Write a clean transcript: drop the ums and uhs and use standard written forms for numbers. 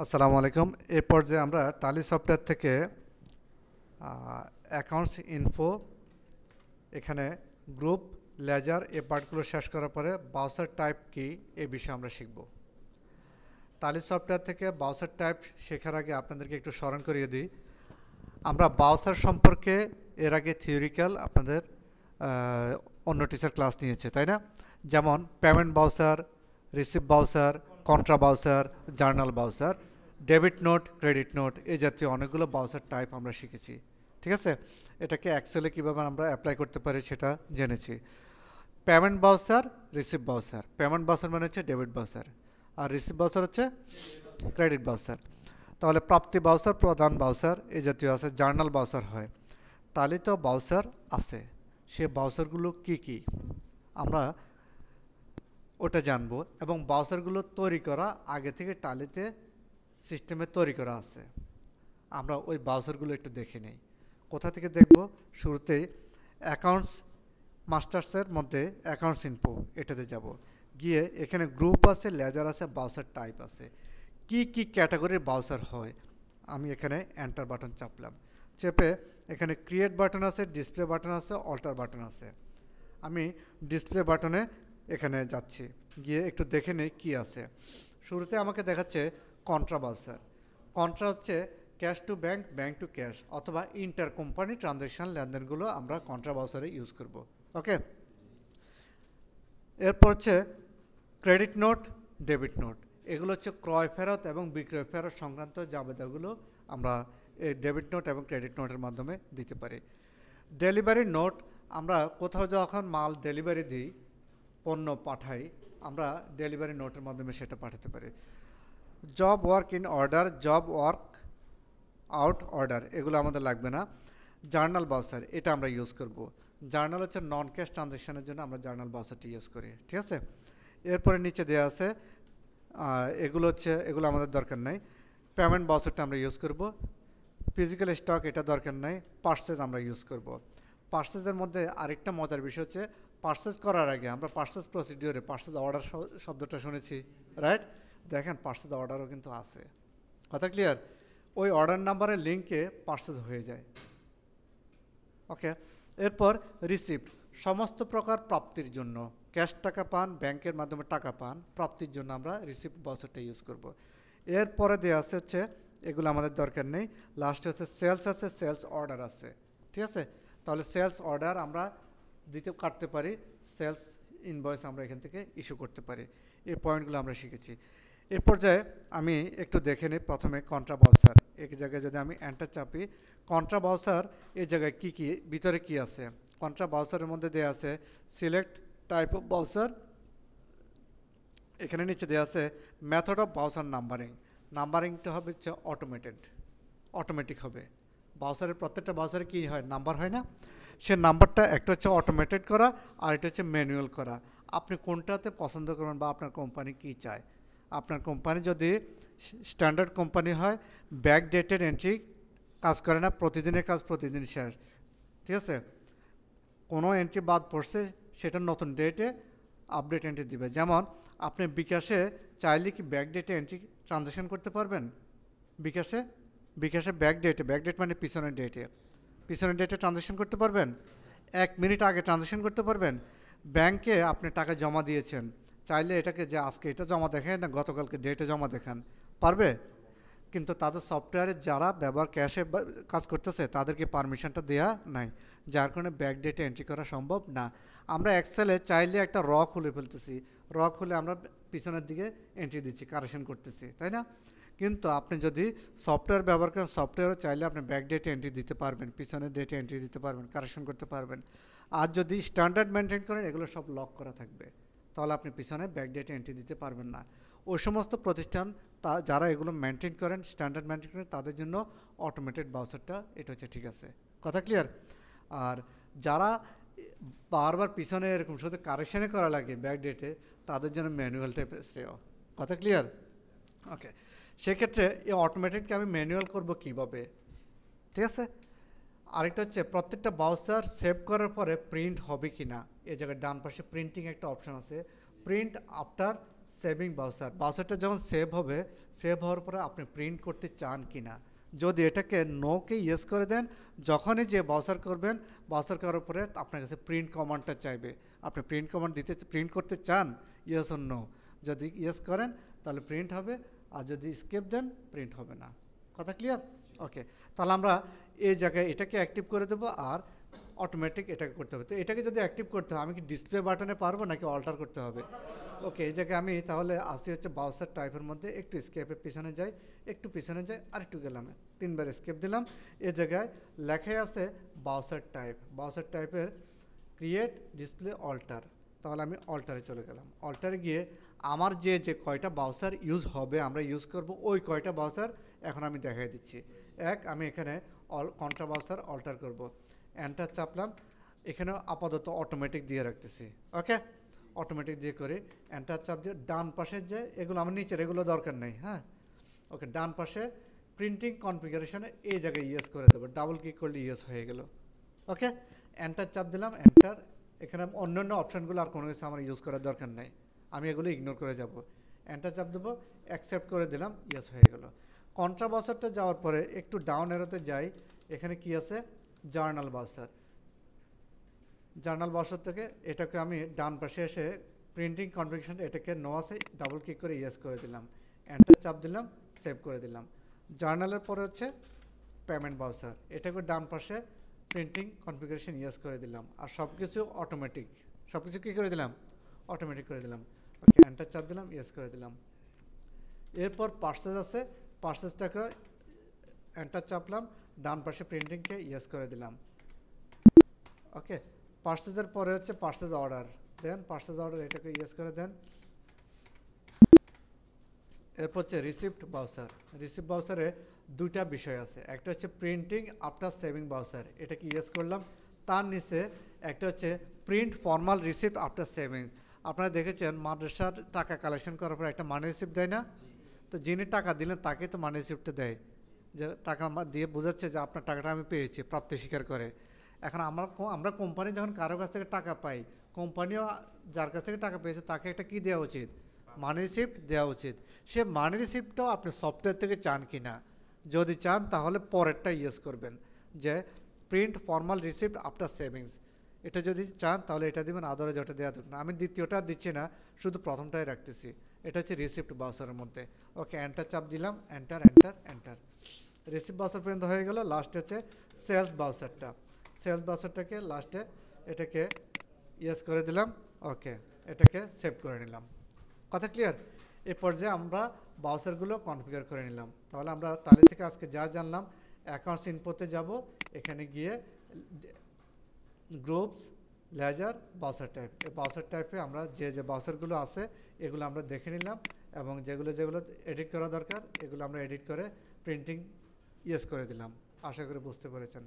আসসালামু আলাইকুম। এই পর্যায়ে আমরা টালি সফটওয়্যার থেকে অ্যাকাউন্টস ইনফো, এখানে গ্রুপ, লেজার এই পার্টগুলো শেষ করার পরে ব্রাউজার টাইপ কি এই বিষয়ে আমরা শিখব। টালি সফটওয়্যার থেকে ব্রাউজার টাইপ শেখার আগে আপনাদেরকে একটু স্মরণ করিয়ে দিই, আমরা ব্রাউজার সম্পর্কে এর আগে থিওরিক্যাল আপনাদের অন্য টিচার ক্লাস নিয়েছে, তাই না? যেমন payment browser, receive browser, contra browser, journal browser, debit note, credit note, এই জাতীয় অনেকগুলো ব্রাউজার টাইপ আমরা শিখেছি। ঠিক আছে, এটাকে এক্সেলে কীভাবে আমরা অ্যাপ্লাই করতে পারি সেটা জেনেছি। Payment browser, receive browser, payment browser মানে হচ্ছে ডেবিট ব্রাউজার, আর রিসিভ ব্রাউজার হচ্ছে ক্রেডিট ব্রাউজার। তাহলে প্রাপ্তি ব্রাউজার, প্রদান ব্রাউজার এই জাতীয় আছে, জার্নাল ব্রাউজার হয়। টালিতেও ব্রাউজার আছে, সে ব্রাউজারগুলো কি কি আমরা ওটা জানবো, এবং ব্রাউজারগুলো তৈরি করা আগে থেকে টালিতে সিস্টেমে তৈরি করা আছে। আমরা ওই ব্রাউজারগুলো একটু দেখে নিই। কোথা থেকে দেখব? শুরুতেই অ্যাকাউন্টস মাস্টার্সের মধ্যে অ্যাকাউন্টস ইনফো এটাতে যাব, গিয়ে এখানে গ্রুপ আছে, লেজার আছে, ব্রাউজার টাইপ আছে, কি কি ক্যাটাগরির ব্রাউজার হয়। আমি এখানে এন্টার বাটন চাপলাম, চেপে এখানে ক্রিয়েট বাটন আছে, ডিসপ্লে বাটন আছে, অল্টার বাটন আছে। আমি ডিসপ্লে বাটনে এখানে যাচ্ছি, গিয়ে একটু দেখে নেই কী আছে। শুরুতে আমাকে দেখাচ্ছে কন্ট্রা ব্রাউজার। কন্ট্রা হচ্ছে cash to bank, bank to cash, অথবা ইন্টার কোম্পানি ট্রানজ্যাকশান লেনদেনগুলো আমরা কন্ট্রা ব্রাউজারে ইউজ করব। ওকে, এরপর হচ্ছে ক্রেডিট নোট, ডেবিট নোট, এগুলো হচ্ছে ক্রয় ফেরত এবং বিক্রয় ফেরত সংক্রান্ত জাবেদাগুলো আমরা এই ডেবিট নোট এবং ক্রেডিট নোটের মাধ্যমে দিতে পারি। ডেলিভারি নোট, আমরা কোথাও যখন মাল ডেলিভারি দিই, পণ্য পাঠাই, আমরা ডেলিভারি নোটের মাধ্যমে সেটা পাঠাতে পারি। Job work in order, job work out order, এগুলো আমাদের লাগবে না। জার্নাল ব্রাউজার, এটা আমরা ইউজ করব। জার্নাল হচ্ছে নন ক্যাশ ট্রানজ্যাকশানের জন্য আমরা জার্নাল ব্রাউজারটি ইউজ করি। ঠিক আছে, এরপরে নিচে দেওয়া আছে এগুলো আমাদের দরকার নাই। পেমেন্ট ব্রাউজারটা আমরা ইউজ করব। ফিজিক্যাল স্টক, এটা দরকার নাই। পার্সেস আমরা ইউজ করব। পার্সেসের মধ্যে আরেকটা মজার বিষয় হচ্ছে, পার্সেস করার আগে আমরা পার্সেস প্রসিডিওরে পার্সেস অর্ডার শব্দটা শুনেছি, রাইট? দেখেন পার্সেস অর্ডারও কিন্তু আছে। কথা ক্লিয়ার? ওই অর্ডার নাম্বারের লিঙ্কে পার্সেস হয়ে যায়। ওকে, এরপর রিসিপ্ট, সমস্ত প্রকার প্রাপ্তির জন্য, ক্যাশ টাকা পান, ব্যাংকের মাধ্যমে টাকা পান, প্রাপ্তির জন্য আমরা রিসিপ্ট ব্রাউজারটা ইউজ করব। এরপরে দেওয়া আছে হচ্ছে, এগুলো আমাদের দরকার নেই। লাস্টে হচ্ছে সেলস আছে, সেলস অর্ডার আছে। ঠিক আছে, তাহলে সেলস অর্ডার আমরা কাটতে পারি, সেলস ইনভয়েস আমরা এখান থেকে ইস্যু করতে পারি। এই পয়েন্টগুলো আমরা শিখেছি। এ পর্যায়ে আমি একটু দেখে নিই প্রথমে কন্ট্রা ব্রাউজার। এক জায়গায় যদি আমি এন্টার চাপি, কন্ট্রা ব্রাউজার এই জায়গায় কি কি ভিতরে কি আছে। কন্ট্রা ব্রাউজারের মধ্যে দেওয়া আছে সিলেক্ট টাইপ অফ ব্রাউজার, এখানে নিচে দেওয়া আছে মেথড অফ ব্রাউজার নাম্বারিং। নাম্বারিংটা হবে হচ্ছে অটোমেটিক হবে। ব্রাউজারের প্রত্যেকটা ব্রাউজারে কী হয়, নাম্বার হয় না? সে নাম্বারটা একটা হচ্ছে অটোমেটেড করা, আর এটা হচ্ছে ম্যানুয়াল করা। আপনি কোনটাতে পছন্দ করবেন বা আপনার কোম্পানি কী চায়। আপনার কোম্পানি যদি স্ট্যান্ডার্ড কোম্পানি হয়, ব্যাক ডেটেড এন্ট্রি কাজ করে না, প্রতিদিনের কাজ প্রতিদিন শেষ। ঠিক আছে, কোনো এন্ট্রি বাদ পড়ছে সেটা নতুন ডেটে আপডেট এন্ট্রি দিবে। যেমন আপনি বিকাশে চাইলে কি ব্যাক ডেটে এন্ট্রি ট্রানজ্যাকশন করতে পারবেন? বিকাশে ব্যাক ডেট মানে পিছনের ডেটে ট্রানজ্যাকশন করতে পারবেন। 1 মিনিট আগে ট্রানজ্যাকশন করতে পারবেন। ব্যাংকে আপনি টাকা জমা দিয়েছেন, চাইলে এটাকে যে আজকে এটা জমা দেখায় না গতকালকে ডেটে জমা দেখান, পারবে? কিন্তু তাদের সফটওয়্যারে যারা ব্যবহার ক্যাশে কাজ করতেছে তাদেরকে পারমিশনটা দেওয়া নাই, যার কারণে ব্যাক ডেটে এন্ট্রি করা সম্ভব না। আমরা এক্সেলে চাইলে একটা খুলে ফেলতেছি, খুলে আমরা পিছনের দিকে এন্ট্রি দিচ্ছি, কারেকশন করতেছি, তাই না? কিন্তু আপনি যদি সফটওয়্যার ব্যবহার করেন, সফটওয়্যারও চাইলে আপনি ব্যাক ডেটে এন্ট্রি দিতে পারবেন, পিছনের ডেটে এন্ট্রি দিতে পারবেন, কারেকশন করতে পারবেন। আর যদি স্ট্যান্ডার্ড মেনটেন করেন, এগুলো সব লক করা থাকবে, তাহলে আপনি পিছনে ব্যাক ডেটে এন্ট্রি দিতে পারবেন না। ওই সমস্ত প্রতিষ্ঠান যারা এগুলো মেনটেন করেন, স্ট্যান্ডার্ড মেনটেন করেন, তাদের জন্য অটোমেটেড ব্রাউজারটা এটা হচ্ছে ঠিক আছে। কথা ক্লিয়ার? আর যারা বারবার পিছনে এরকম শুধু কারেকশানে করা লাগে ব্যাক ডেটে, তাদের জন্য ম্যানুয়াল টাইপের শ্রেয়। কথা ক্লিয়ার? ওকে, সেক্ষেত্রে এই অটোমেটেডকে আমি ম্যানুয়াল করব কীভাবে? ঠিক আছে, আরেকটা হচ্ছে প্রত্যেকটা ব্রাউজার সেভ করার পরে প্রিন্ট হবে কি না। এই জায়গায় ডান পাশে প্রিন্টিং একটা অপশান আছে, প্রিন্ট আফটার সেভিং বাউচার, বাউচারটা যখন সেভ হবে, সেভ হওয়ার পরে আপনি প্রিন্ট করতে চান কি না। যদি এটাকে নোকে ইয়েস করে দেন, যখনই যে বাউচার করবেন, বাউচার করার পরে আপনার কাছে প্রিন্ট কমান্ডটা চাইবে। আপনি প্রিন্ট কমান্ড প্রিন্ট করতে চান, ইয়েস অর নো। যদি ইয়েস করেন তাহলে প্রিন্ট হবে, আর যদি স্কিপ দেন প্রিন্ট হবে না। কথা ক্লিয়ার? ওকে, তাহলে আমরা এই জায়গায় এটাকে অ্যাক্টিভ করে দেবো, আর অটোমেটিক এটাকে করতে হবে। তো এটাকে যদি অ্যাক্টিভ করতে হয়, আমি কি ডিসপ্লে বাটনে পারবো নাকি অল্টার করতে হবে? ওকে, এই জায়গায় আমি তাহলে আসি হচ্ছে বাউচার টাইপের মধ্যে, একটু স্কেপের পিছনে যাই, একটু পিছনে যাই, আর একটু গেলাম, 3বার স্কেপ দিলাম। এই জায়গায় লেখাই আছে বাউচার টাইপ, বাউচার টাইপের ক্রিয়েট ডিসপ্লে অল্টার। তাহলে আমি অল্টারে চলে গেলাম। অল্টারে গিয়ে আমার যে কয়টা বাউচার ইউজ হবে, আমরা ইউজ করব, ওই কয়টা বাউচার এখন আমি দেখাই দিচ্ছি। আমি এখানে কন্ট্রা বাউচার অল্টার করব, এন্টার চাপলাম। এখানে আপাতত অটোমেটিক দিয়ে রাখতেছি। ওকে, অটোমেটিক দিয়ে করে এন্টার চাপ দিয়ে ডান পাশে যে এগুলো আমার নিচের, এগুলো দরকার নেই। হ্যাঁ, ওকে, ডান পাশে প্রিন্টিং কনফিগারেশনে এই জায়গায় ইয়েস করে দেবো, ডাবল ক্লিক করলে ইয়েস হয়ে গেল। ওকে, এন্টার চাপ দিলাম, এন্টার। এখানে অন্যান্য অপশানগুলো আর কোনো কিছু আমার ইউজ করার দরকার নেই, আমি এগুলো ইগনোর করে যাব। এন্টার চাপ দেবো, অ্যাকসেপ্ট করে দিলাম, ইয়েস হয়ে গেল। কন্ট্রা বাউচারটা যাওয়ার পরে একটু ডাউন এরোতে যাই, এখানে কি আছে, জার্নাল বাউচার। জার্নাল বাউচার থেকে এটাকে আমি ডান পাশে এসে প্রিন্টিং কনফিগারেশন, এটাকে নো আছে, ডাবল ক্লিক করে ইয়েস করে দিলাম, এন্টার চাপ দিলাম, সেভ করে দিলাম। জার্নালের পরে হচ্ছে পেমেন্ট বাউচার, এটাকে ডান পাশে প্রিন্টিং কনফিগারেশন ইয়েস করে দিলাম, আর সব কিছু অটোমেটিক, সব কিছু কী করে দিলাম, অটোমেটিক করে দিলাম। ওকে, এন্টার চাপ দিলাম, ইয়েস করে দিলাম। এরপর পার্সেস আছে, পার্সেসটাকে এন্টার চাপলাম, ডান পাশে প্রিন্টিংকে ইয়েস করে দিলাম। ওকে, পার্সেসের পরে হচ্ছে পার্সেস অর্ডার, দেন পার্সেস অর্ডার, এটাকে ইয়েস করে দেন। এরপর হচ্ছে রিসিপ্ট বাউচার। রিসিপ্ট বাউচারে দুইটা বিষয় আছে, একটা হচ্ছে প্রিন্টিং আফটার সেভিং বাউচার, এটাকে ইয়েস করলাম। তার নিচে একটা হচ্ছে print formal receipt after savings. আপনারা দেখেছেন মাদ্রাসার টাকা কালেকশন করার পর একটা মানি রিসিপ্ট দেয় না? তো যিনি টাকা দিলেন তাকে তো মানি রিসিপ্টটা দেয়, যে টাকা দিয়ে বোঝাচ্ছে যে আপনার টাকাটা আমি পেয়েছি, প্রাপ্তি স্বীকার করে। এখন আমরা কোম্পানি যখন কারো কাছ থেকে টাকা পাই, কোম্পানিও যার কাছ থেকে টাকা পেয়েছে তাকে একটা কী দেওয়া উচিত, মানি রিসিপ্ট দেওয়া উচিত। সে মানি রিসিপ্টটাও আপনি সফটওয়্যার থেকে চান কি না, যদি চান তাহলে পরেরটা ইয়েস করবেন, যে print formal receipt after savings. এটা যদি চান তাহলে এটা দিবেন, আদরে যেটা দেওয়া না। আমি দ্বিতীয়টা দিচ্ছি না, শুধু প্রথমটাই রাখতেছি। এটা হচ্ছে রিসিপ্ট বাউচারের মধ্যে। ওকে, এন্টার চাপ দিলাম, enter enter enter. Receipt voucher পর্যন্ত হয়ে গেল। লাস্টে হচ্ছে সেলস বাউচারটা। সেলস বাউচারটাকে লাস্টে এটাকে ইয়েস করে দিলাম। ওকে, এটাকে সেভ করে নিলাম। কথা ক্লিয়ার? এই পর্যায়ে আমরা বাউচারগুলো কনফিগার করে নিলাম। তাহলে আমরা তালি থেকে আজকে যা জানলাম, অ্যাকাউন্টস ইনপুটে যাব, এখানে গিয়ে গ্রুপস, লেজার, বাউচার টাইপ, এই বাউচার টাইপে আমরা যে বাউচারগুলো আছে এগুলো আমরা দেখে নিলাম, এবং যেগুলো এডিট করা দরকার এগুলো আমরা এডিট করে প্রিন্টিং ইয়েস করে দিলাম। আশা করি বুঝতে পেরেছেন।